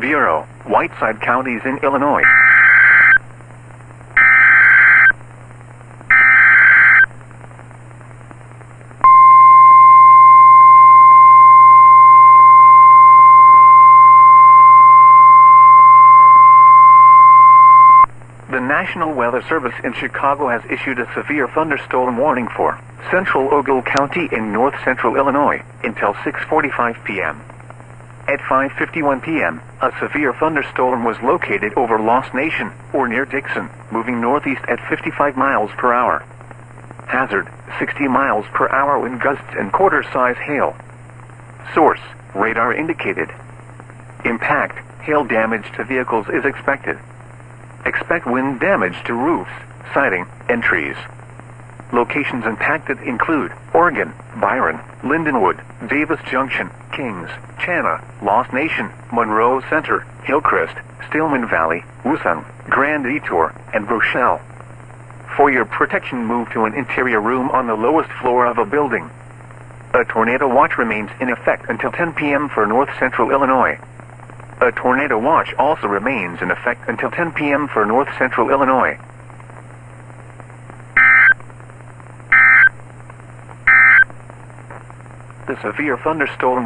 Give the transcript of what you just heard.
Vero, Whiteside counties in Illinois. The National Weather Service in Chicago has issued a severe thunderstorm warning for central Ogle County in north-central Illinois until 6:45 p.m. At 5:51 p.m., a severe thunderstorm was located over Lost Nation, or near Dixon, moving northeast at 55 miles per hour. Hazard, 60 miles per hour wind gusts and quarter-size hail. Source, radar indicated. Impact, hail damage to vehicles is expected. Expect wind damage to roofs, siding, and trees. Locations impacted include Oregon, Byron, Lindenwood, Davis Junction, Kings, Chana, Lost Nation, Monroe Center, Hillcrest, Stillman Valley, Woosung, Grand Detour, and Rochelle. For your protection, move to an interior room on the lowest floor of a building. A tornado watch remains in effect until 10 p.m. for north-central Illinois. A tornado watch also remains in effect until 10 p.m. for north-central Illinois. The severe thunderstorm